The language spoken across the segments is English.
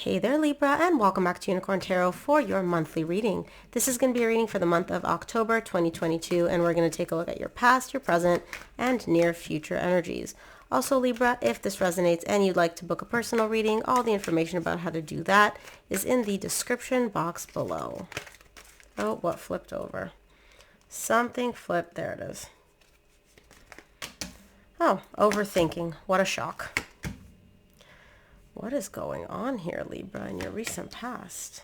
Hey there, Libra, and welcome back to Unicorn Tarot for your monthly reading. This is going to be a reading for the month of October 2022, and we're going to take a look at your past, your present, and near future energies. Also, Libra, if this resonates and you'd like to book a personal reading, all the information about how to do that is in the description box below. Oh, what flipped over? Something flipped. There it is. Oh, overthinking. What a shock. What is going on here, Libra, in your recent past?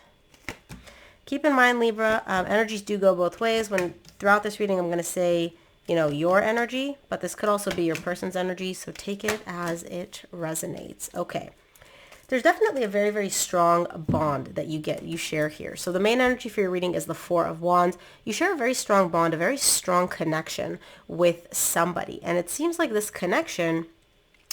Keep in mind, Libra, energies do go both ways. Throughout this reading, I'm going to say, your energy, but this could also be your person's energy, so take it as it resonates. Okay. There's definitely a very, very strong bond that you share here. So the main energy for your reading is the Four of Wands. You share a very strong bond, a very strong connection with somebody. And it seems like this connection,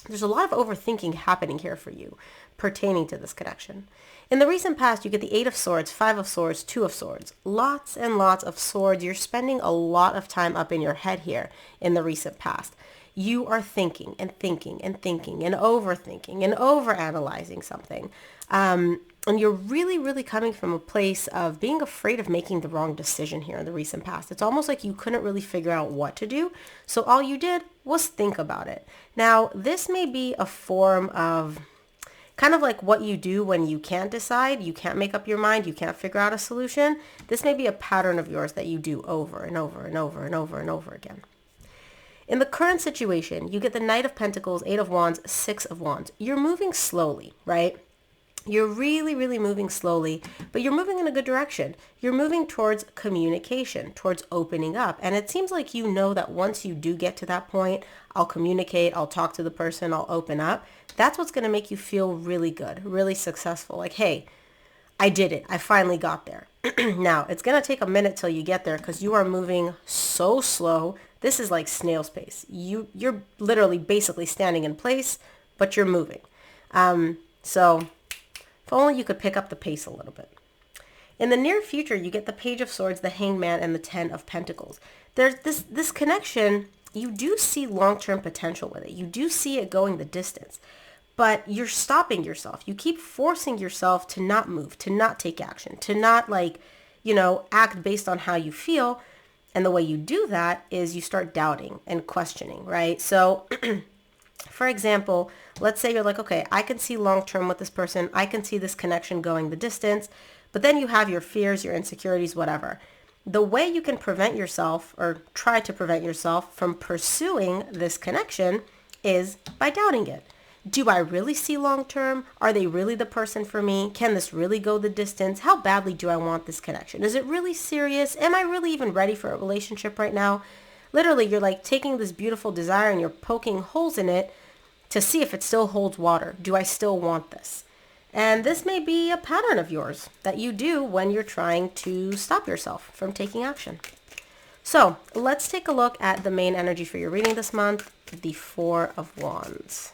there's a lot of overthinking happening here for you pertaining to this connection. In the recent past, you get the Eight of Swords, Five of Swords, Two of Swords. Lots and lots of swords. You're spending a lot of time up in your head here in the recent past. You are thinking and thinking and thinking and overthinking and overanalyzing something. And you're really, really coming from a place of being afraid of making the wrong decision here in the recent past. It's almost like you couldn't really figure out what to do. So all you did was think about it. Now, this may be a form of kind of like what you do when you can't decide, you can't make up your mind, you can't figure out a solution. This may be a pattern of yours that you do over and over and over and over and over again. In the current situation, you get the Knight of Pentacles, Eight of Wands, Six of Wands. You're moving slowly, right? You're really, really moving slowly, but you're moving in a good direction. You're moving towards communication, towards opening up. And it seems like you know that once you do get to that point, I'll communicate, I'll talk to the person, I'll open up. That's what's going to make you feel really good, really successful. Like, hey, I did it. I finally got there. Now, it's going to take a minute till you get there because you are moving so slow. This is like snail's pace. You're literally basically standing in place, but you're moving. So if only you could pick up the pace a little bit. In the near future, you get the Page of Swords, the Hanged Man, and the Ten of Pentacles. There's this connection. You do see long-term potential with it. You do see it going the distance. But you're stopping yourself. You keep forcing yourself to not move, to not take action, to not act based on how you feel. And the way you do that is you start doubting and questioning, right? So for example, let's say you're like, okay, I can see long-term with this person. I can see this connection going the distance. But then you have your fears, your insecurities, whatever. The way you can prevent yourself or try to prevent yourself from pursuing this connection is by doubting it. Do I really see long-term? Are they really the person for me? Can this really go the distance? How badly do I want this connection? Is it really serious? Am I really even ready for a relationship right now? Literally, you're like taking this beautiful desire and you're poking holes in it to see if it still holds water. Do I still want this? And this may be a pattern of yours that you do when you're trying to stop yourself from taking action. So let's take a look at the main energy for your reading this month, the Four of Wands.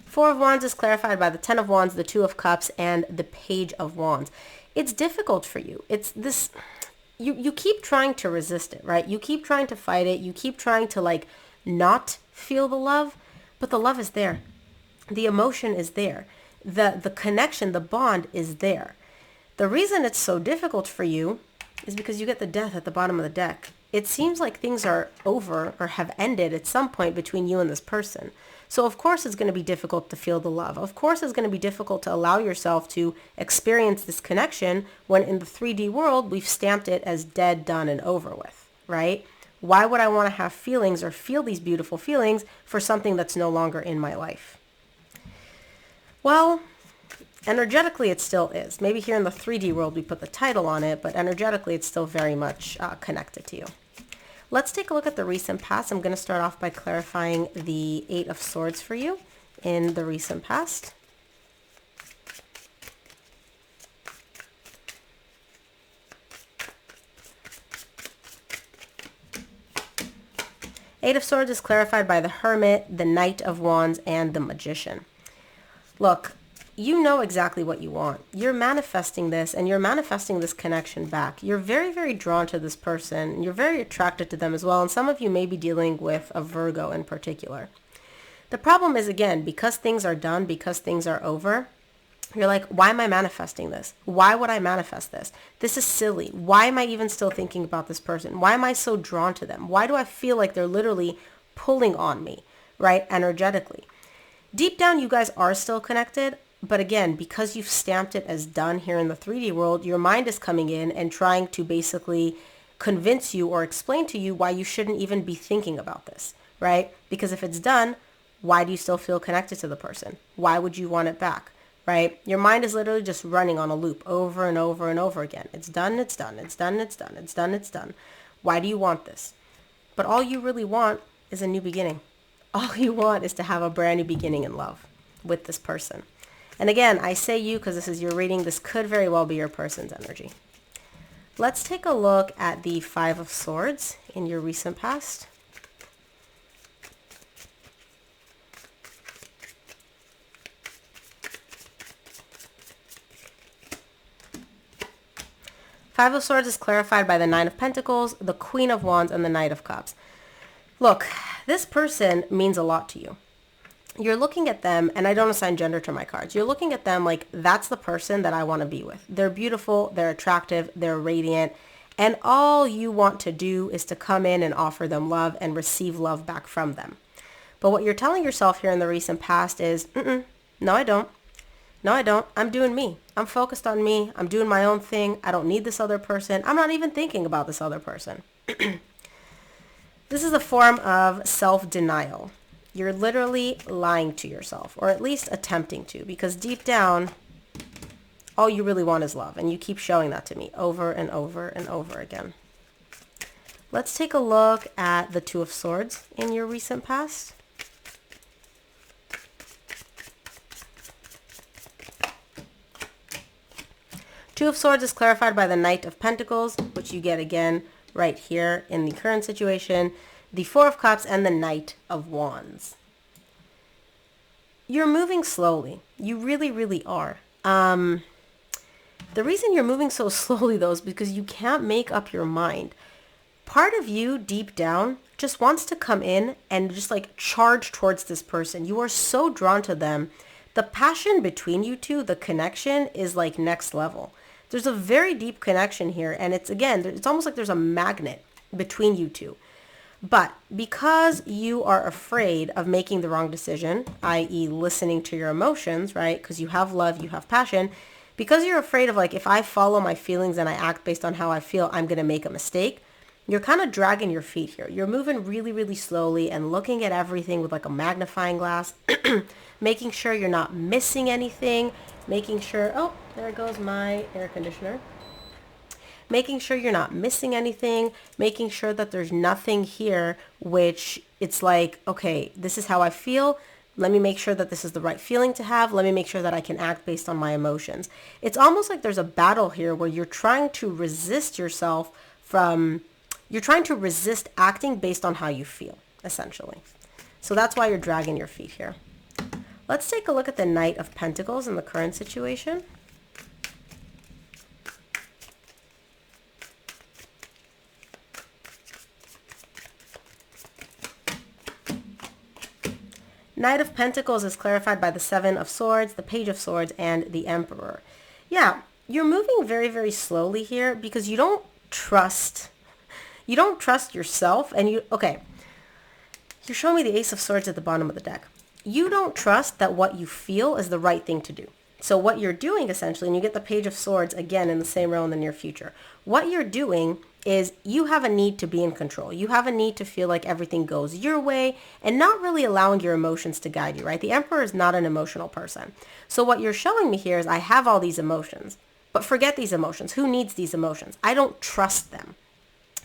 Four of Wands is clarified by the Ten of Wands, the Two of Cups, and the Page of Wands. It's difficult for you. It's this, you keep trying to resist it, right? You keep trying to fight it. You keep trying to not feel the love, but the love is there. The emotion is there. The connection, the bond is there. The reason it's so difficult for you is because you get the Death at the bottom of the deck. It seems like things are over or have ended at some point between you and this person. So of course it's going to be difficult to feel the love. Of course it's going to be difficult to allow yourself to experience this connection when in the 3D world we've stamped it as dead, done, and over with, right? Why would I want to have feelings or feel these beautiful feelings for something that's no longer in my life? Well, energetically it still is. Maybe here in the 3D world we put the title on it, but energetically it's still very much connected to you. Let's take a look at the recent past. I'm going to start off by clarifying the Eight of Swords for you in the recent past. Eight of Swords is clarified by the Hermit, the Knight of Wands, and the Magician. Look, you know exactly what you want. You're manifesting this, and you're manifesting this connection back. You're very, very drawn to this person. You're very attracted to them as well. And some of you may be dealing with a Virgo in particular. The problem is, again, because things are done, because things are over, you're like, why am I manifesting this? Why would I manifest this? This is silly. Why am I even still thinking about this person? Why am I so drawn to them? Why do I feel like they're literally pulling on me, right, energetically? Deep down, you guys are still connected. But again, because you've stamped it as done here in the 3D world, your mind is coming in and trying to basically convince you or explain to you why you shouldn't even be thinking about this, right? Because if it's done, why do you still feel connected to the person? Why would you want it back, right? Your mind is literally just running on a loop over and over and over again. It's done, it's done, it's done, it's done, it's done, it's done. Why do you want this? But all you really want is a new beginning. All you want is to have a brand new beginning in love with this person. And again, I say you because this is your reading. This could very well be your person's energy. Let's take a look at the 5 of Swords in your recent past. Five of Swords is clarified by the 9 of Pentacles, the Queen of Wands, and the Knight of Cups. Look, this person means a lot to you. You're looking at them, and I don't assign gender to my cards. You're looking at them like, that's the person that I want to be with. They're beautiful, they're attractive, they're radiant, and all you want to do is to come in and offer them love and receive love back from them. But what you're telling yourself here in the recent past is, no, I don't. No, I don't. I'm doing me. I'm focused on me. I'm doing my own thing. I don't need this other person. I'm not even thinking about this other person. This is a form of self-denial. You're literally lying to yourself, or at least attempting to, because deep down, all you really want is love, and you keep showing that to me over and over and over again. Let's take a look at the 2 of Swords in your recent past. Two of Swords is clarified by the Knight of Pentacles, which you get again right here in the current situation, the 4 of Cups, and the Knight of Wands. You're moving slowly. You really, really are. The reason you're moving so slowly, though, is because you can't make up your mind. Part of you, deep down, just wants to come in and just like charge towards this person. You are so drawn to them. The passion between you two, the connection, is like next level. There's a very deep connection here, and it's, again, it's almost like there's a magnet between you two. But because you are afraid of making the wrong decision, i.e. listening to your emotions, right? Because you have love, you have passion. Because you're afraid of, like, if I follow my feelings and I act based on how I feel, I'm going to make a mistake. You're kind of dragging your feet here. You're moving really, really slowly and looking at everything with like a magnifying glass, making sure you're not missing anything, making sure, oh, there goes my air conditioner. Making sure you're not missing anything, making sure that there's nothing here, which it's like, okay, this is how I feel. Let me make sure that this is the right feeling to have. Let me make sure that I can act based on my emotions. It's almost like there's a battle here where you're trying to resist yourself from, you're trying to resist acting based on how you feel, essentially. So that's why you're dragging your feet here. Let's take a look at the Knight of Pentacles in the current situation. Knight of Pentacles is clarified by the 7 of Swords, the Page of Swords, and the Emperor. Yeah, you're moving very, very slowly here because you don't trust yourself, and okay, you're showing me the Ace of Swords at the bottom of the deck. You don't trust that what you feel is the right thing to do. So what you're doing essentially, and you get the Page of Swords again in the same row in the near future, what you're doing is you have a need to be in control. You have a need to feel like everything goes your way and not really allowing your emotions to guide you, right? The Emperor is not an emotional person. So what you're showing me here is I have all these emotions, but forget these emotions. Who needs these emotions? I don't trust them.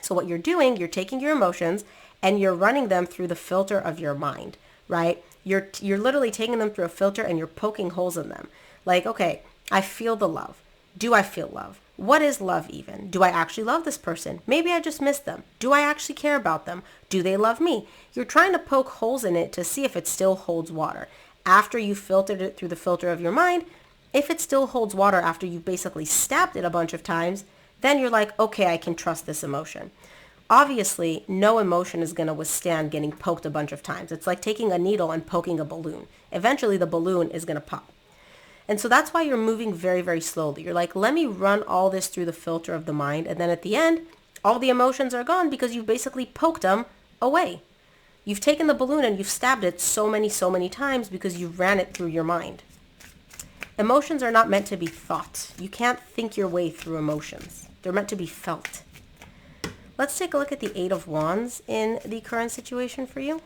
So what you're doing, you're taking your emotions and you're running them through the filter of your mind, right? You're literally taking them through a filter and you're poking holes in them. Like, okay, I feel the love. Do I feel love? What is love even? Do I actually love this person? Maybe I just miss them. Do I actually care about them? Do they love me? You're trying to poke holes in it to see if it still holds water. After you filtered it through the filter of your mind, If it still holds water after you've basically stabbed it a bunch of times, then you're like, okay, I can trust this emotion. Obviously, no emotion is going to withstand getting poked a bunch of times. It's like taking a needle and poking a balloon. Eventually, the balloon is going to pop. And so that's why you're moving very, very slowly. You're like, let me run all this through the filter of the mind. And then at the end, all the emotions are gone because you've basically poked them away. You've taken the balloon and you've stabbed it so many times because you ran it through your mind. Emotions are not meant to be thought. You can't think your way through emotions. They're meant to be felt. Let's take a look at the Eight of Wands in the current situation for you.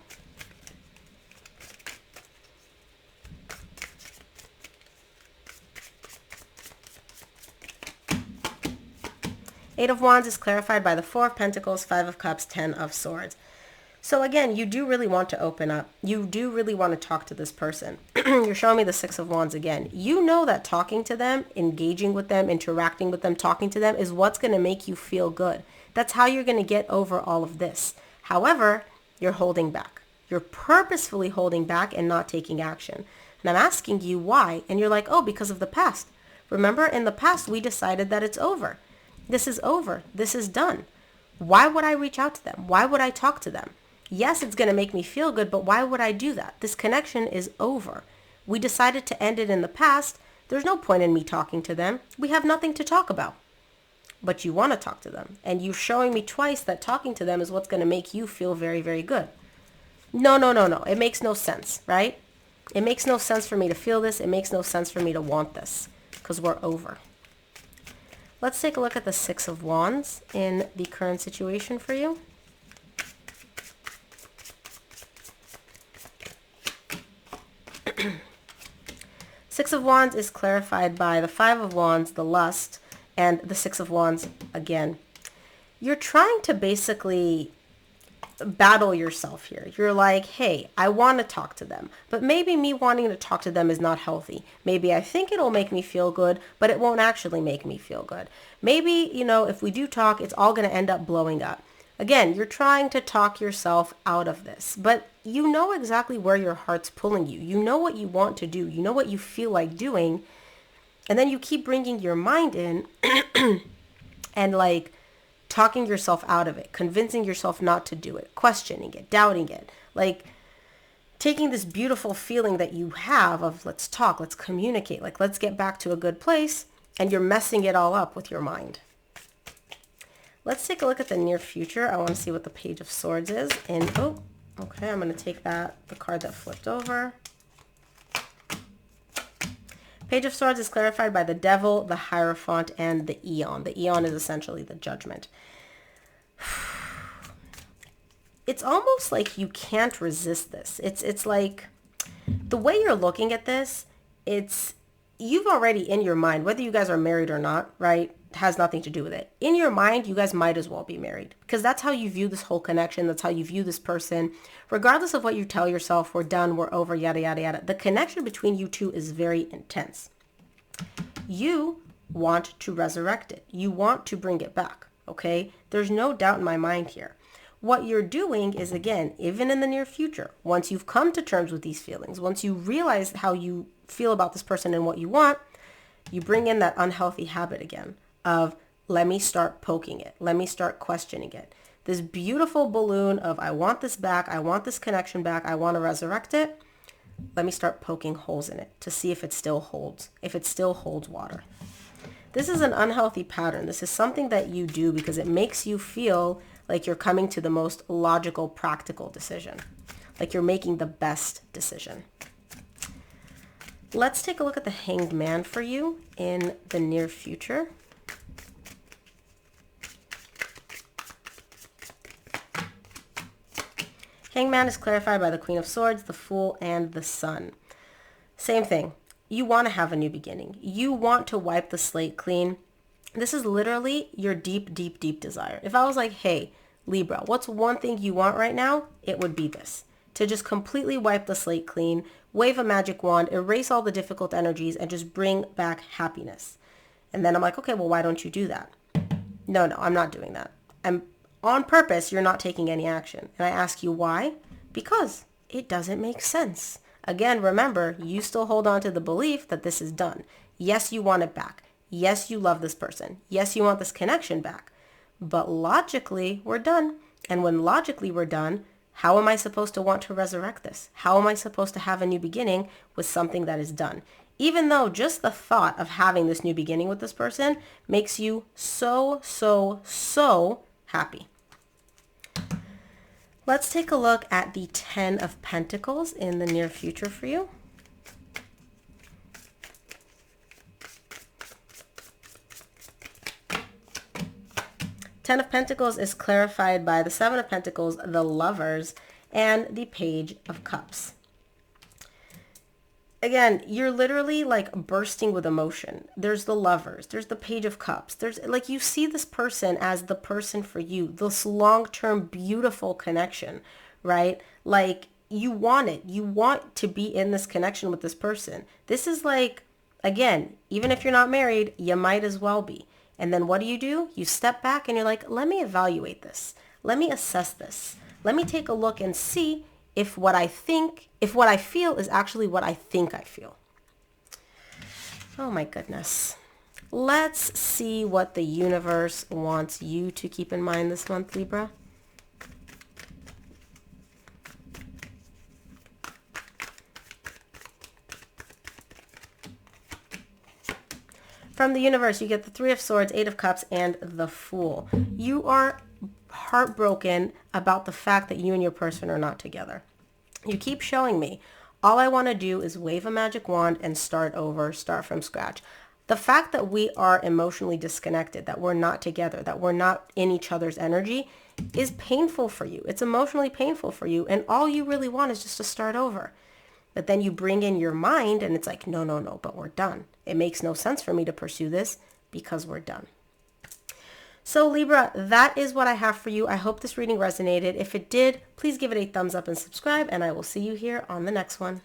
Eight of Wands is clarified by the Four of Pentacles, Five of Cups, Ten of Swords. So again, you do really want to open up. You do really want to talk to this person. You're showing me the Six of Wands again. You know that talking to them, engaging with them, interacting with them, talking to them is what's going to make you feel good. That's how you're going to get over all of this. However, you're holding back. You're purposefully holding back and not taking action. And I'm asking you why. And you're like, oh, because of the past. Remember, in the past, we decided that it's over. This is over. This is done. Why would I reach out to them? Why would I talk to them? Yes, it's going to make me feel good, but why would I do that? This connection is over. We decided to end it in the past. There's no point in me talking to them. We have nothing to talk about. But you want to talk to them. And you're showing me twice that talking to them is what's going to make you feel very, very good. No. It makes no sense, right? It makes no sense for me to feel this. It makes no sense for me to want this because we're over. Let's take a look at the Six of Wands in the current situation for you. Six of Wands is clarified by the Five of Wands, the lust, and the Six of Wands again. You're trying to basically battle yourself here. You're like, hey, I want to talk to them, but maybe me wanting to talk to them is not healthy. Maybe I think it'll make me feel good, but it won't actually make me feel good. Maybe, if we do talk, it's all going to end up blowing up. Again, you're trying to talk yourself out of this, but you know exactly where your heart's pulling you. You know what you want to do. You know what you feel like doing. And then you keep bringing your mind in and like talking yourself out of it, convincing yourself not to do it, questioning it, doubting it, like taking this beautiful feeling that you have of let's talk, let's communicate, like let's get back to a good place, and you're messing it all up with your mind. Let's take a look at the near future. I want to see what the Page of Swords is. And, okay, I'm going to take the card that flipped over. Page of Swords is clarified by the Devil, the Hierophant, and the Eon. The Eon is essentially the Judgment. It's almost like you can't resist this. It's like the way you're looking at this, you've already in your mind, whether you guys are married or not, right? Has nothing to do with it. In your mind, you guys might as well be married because that's how you view this whole connection. That's how you view this person. Regardless of what you tell yourself, we're done, we're over, yada, yada, yada. The connection between you two is very intense. You want to resurrect it. You want to bring it back, okay? There's no doubt in my mind here. What you're doing is, again, even in the near future, once you've come to terms with these feelings, once you realize how you feel about this person and what you want, you bring in that unhealthy habit again of let me start poking it. Let me start questioning it. This beautiful balloon of I want this back. I want this connection back. I want to resurrect it. Let me start poking holes in it to see if it still holds, water. This is an unhealthy pattern. This is something that you do because it makes you feel like you're coming to the most logical, practical decision, like you're making the best decision. Let's take a look at the Hanged Man for you in the near future. Hanged Man is clarified by the Queen of Swords, the Fool, and the Sun. Same thing. You want to have a new beginning. You want to wipe the slate clean. This is literally your deep, deep, deep desire. If I was like, hey, Libra, what's one thing you want right now? It would be this. To just completely wipe the slate clean, wave a magic wand, erase all the difficult energies, and just bring back happiness. And then I'm like, okay, well, why don't you do that? No, I'm not doing that. I'm on purpose, you're not taking any action. And I ask you why? Because it doesn't make sense. Again, remember, you still hold on to the belief that this is done. Yes, you want it back. Yes, you love this person. Yes, you want this connection back. But logically, we're done. And when logically we're done, how am I supposed to want to resurrect this? How am I supposed to have a new beginning with something that is done? Even though just the thought of having this new beginning with this person makes you so, so, so happy. Let's take a look at the 10 of Pentacles in the near future for you. Ten of Pentacles is clarified by the Seven of Pentacles, the Lovers, and the Page of Cups. Again, you're literally like bursting with emotion. There's the Lovers. There's the Page of Cups. There's like you see this person as the person for you, this long-term beautiful connection, right? Like you want it. You want to be in this connection with this person. This is like, again, even if you're not married, you might as well be. And then what do? You step back and you're like, let me evaluate this. Let me assess this. Let me take a look and see if what I feel is actually what I think I feel. Oh my goodness. Let's see what the universe wants you to keep in mind this month, Libra. From the universe, you get the Three of Swords, Eight of Cups, and the Fool. You are heartbroken about the fact that you and your person are not together. You keep showing me, all I want to do is wave a magic wand and start over, start from scratch. The fact that we are emotionally disconnected, that we're not together, that we're not in each other's energy is painful for you. It's emotionally painful for you. And all you really want is just to start over. But then you bring in your mind and it's like, no, no, no, but we're done. It makes no sense for me to pursue this because we're done. So Libra, that is what I have for you. I hope this reading resonated. If it did, please give it a thumbs up and subscribe, and I will see you here on the next one.